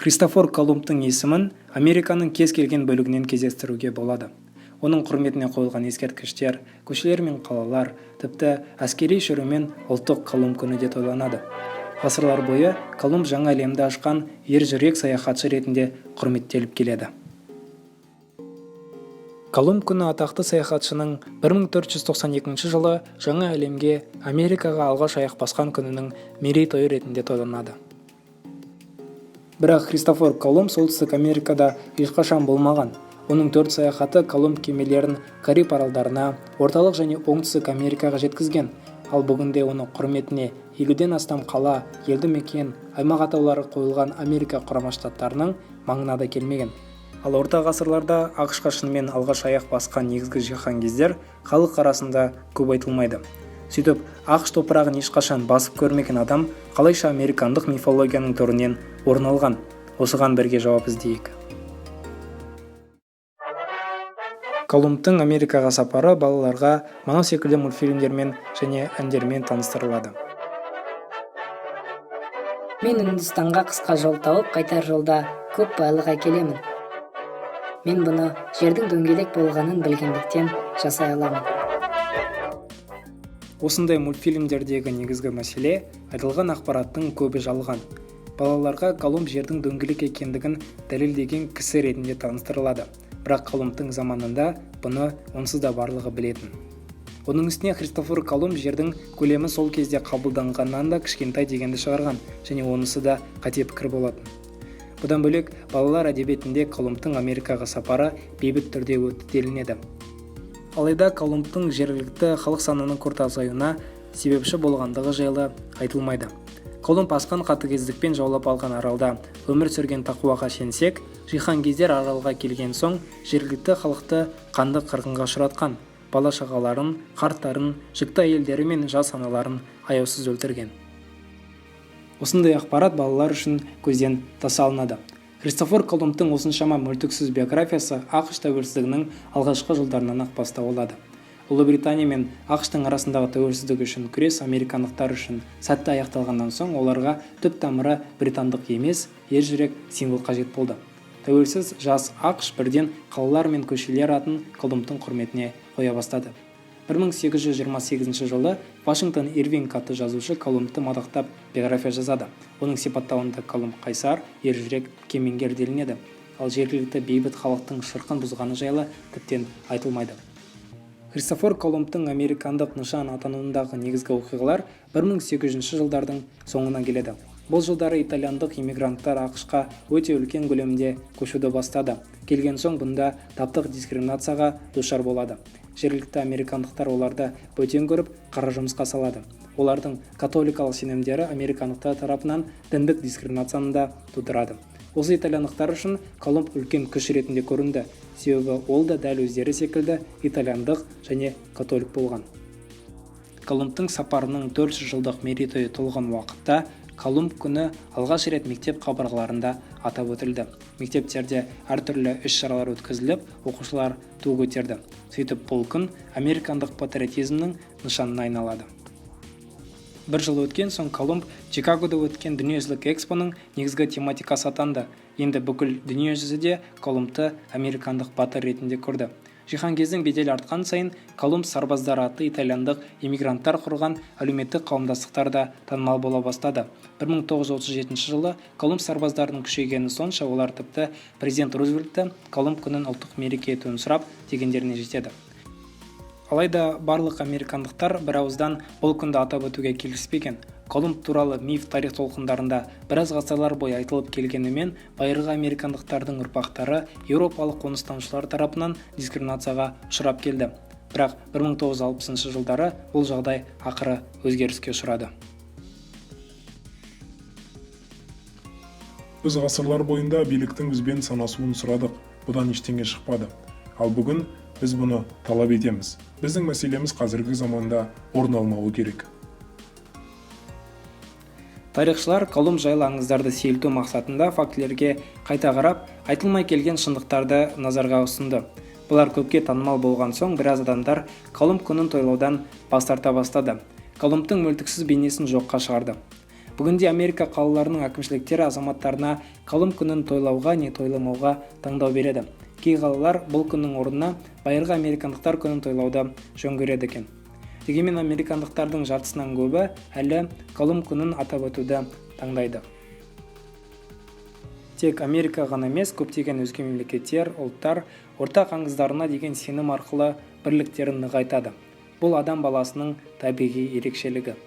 Христофор Колумбтың есімін Американың кез келген бөлігінен кездестіруге болады. Оның құрметіне қойылған ескерткіштер, көшелер мен қалалар, тіпті әскери шерумен ұлттық Колумб күні де тойланады. Ғасырлар бойы Колумб жаңа әлемді ашқан ержүрек саяхатшы ретінде құрметтеліп келеді. Колумб күні атақты саяхатшының 1492 жылы жаңа әлемге Америкаға алғаш аяқ басқан күнінің мерейтойы ретінде тойланады. Бірақ Христофор Колумб солтүстік Америкада ешқашан болмаған. Оның 4 саяхаты Колумб кемелерін Кариб аралдарына, орталық және оңтүстік Америкаға жеткізген. Ал бүгінде оның құрметіне 50-ден астам қала, елді мекен, аймақ атаулары қойылған Америка құрама штаттарының маңына да келмеген. Ал орта ғасырларда ақш-қа шынымен алғаш аяқ басқан негізгі жиһанкездер халық арасында көп айтылмайды. Сөйтіп, ақш топырағын ешқашан басып көрмеген адам қалайша американдық мифологияның төрінен орын алған? Осыған бірге жауап іздейік. Колумбтың Америкаға сапары балаларға мынау секілді мультфильмдермен және әндермен таныстырылады. Мен Үндістанға қысқа жол тауып, қайтар жолда көп байлық әкелемін. Мен бұны жердің дөңгелек болғанын білгендіктен жасай аламын. Осындай мультфильмдердегі негізгі мәселе айтылған ақпараттың көбі жалған. Балаларға Колумб жердің дөңгелек екендігін дәлелдеген кісі ретінде таныстырылады. Бірақ Колумбтың заманында бұны онсыз да барлығы білетін. Оның үстіне Христофор Колумб жердің көлемі сол кезде қабылданғаннан да кішкентай дегенді шығарған, және онысы да қате пікір болатын. Бұдан бөлек, балалар әдебиетінде Колумбтың Америкаға сапары бейбіт түрде өтті делінеді. Алайда Колумбтың жергілікті халық санының күрт азаюына себепші болғандығы жайлы айтылмайды. Колумб асқан қатыгездікпен жаулап алған аралда өмір сүрген тақуаға сенсек, жиһанкездер аралға келген соң жергілікті халықты қанды қырғынға ұшыратқан, бала-шағаларын, қарттарын, жүкті әйелдері мен жас аналарын аяусыз өлтірген. Осындай ақпарат балалар үшін көзден тасалынады. Христофор Колумбтың осыншама мүлтіксіз биографиясы ақш тәуелсіздігінің алғашқы жылдарынан ақ бастау алады. Ұлыбритания мен ақштың арасындағы тәуелсіздік үшін күрес американдықтар үшін сәтті аяқталғаннан соң оларға түп тамыры британдық емес, ержүрек символ қажет болды. Тәуелсіз жас ақш бірден қалалар мен көшелер атын Колумбтың құрметіне қоя бастады. 1828 жылы Вашингтон Ирвинг атты жазушы Колумбты мадақтап биография жазады. Оның сипаттауында Колумб қайсар, ержүрек, кемеңгер делінеді. Ал жергілікті бейбіт халықтың шырқын бұзғаны жайлы тіптен айтылмайды. Христофор Колумбтың американдық нышан атануындағы негізгі оқиғалар 1800 жылдардың соңына келеді. Бұл жылдары итальяндық иммигранттар ақшқа өте үлкен көлемде көшуді бастады. Келген соң бұнда таптық дискриминацияға душар болады. Жергілікті американдықтар оларды бөтен көріп, қара жұмысқа салады. Олардың католикалық сенімдері американдықтар тарапынан діндік дискриминацияны да тудырады. Осы итальяндықтар үшін Колумб үлкен күш ретінде көрінді, себебі ол да дәл өздері секілді итальяндық және католик болған. Колумбтың сапарының 400 жылдық мерейтойы толған уақытта Колумб күні алғаш рет мектеп қабырғаларында атап өтілді. Мектептерде әртүрлі іс-шаралар өткізіліп, оқушылар ту көтерді. Сөйтіп бұл күн американдық патриотизмнің нышанына айналады. Бір жыл өткен соң Колумб Чикагода өткен дүниежүзілік экспоның негізгі тематикасы атанды. Енді бүкіл дүниежүзі де Колумбты американдық батыр ретінде көрді. Жиһанкездің беделі артқан сайын Колумб сарбаздары атты итальяндық иммигранттар құрған әлеуметтік қауымдастықтар да танымал бола бастады. 1937 жылы Колумб сарбаздарының күшейгені сонша олар тіпті президент Рузвельтті Колумб күнін ұлттық мереке етуін сұрап дегендеріне жетеді. Алайда барлық американдықтар бір ауыздан бұл күнді атап өтуге келіспеген. Колумб туралы миф тарих толқындарында біраз ғасырлар бойы айтылып келгенімен, байырғы американдықтардың ұрпақтары еуропалық қоныстанушылар тарапынан дискриминацияға ұшырап келді. Бірақ 1960 жылдары бұл жағдай ақыры өзгеріске ұшырады. Біз ғасырлар бойында биліктің бізбен санасуын сұрадық, бұдан ештеңе шықпады. Ал бүгін біз бұны талап етеміз. Біздің мәселеміз қазіргі заманда орын алмауы керек. Тарихшылар Колумб жайлы аңыздарды сейілту мақсатында фактілерге қайта қарап, айтылмай келген шындықтарды назарға ұсынды. Бұлар көпке танымал болған соң біраз адамдар Колумб күнін тойлаудан бас тарта бастады. Колумбтың мүлтіксіз бейнесін жоққа шығарды. Бүгінде Америка қалаларының әкімшіліктері азаматтарына қалым күнін тойлауға не тойламауға таңдау береді. Кей қалалар бұл күннің орнына байырғы американдықтар күнін тойлауды жөн көреді екен. Дегенмен американдықтардың жартысынан көбі әлі қалым күнін атап өтуді таңдайды. Тек Америка ғана емес, көптеген өзге мемлекеттер, ұлттар ортақ аңыздарына деген сенім арқылы бірліктерін нығайтады. Бұл адам баласының табиғи ерекшелігі.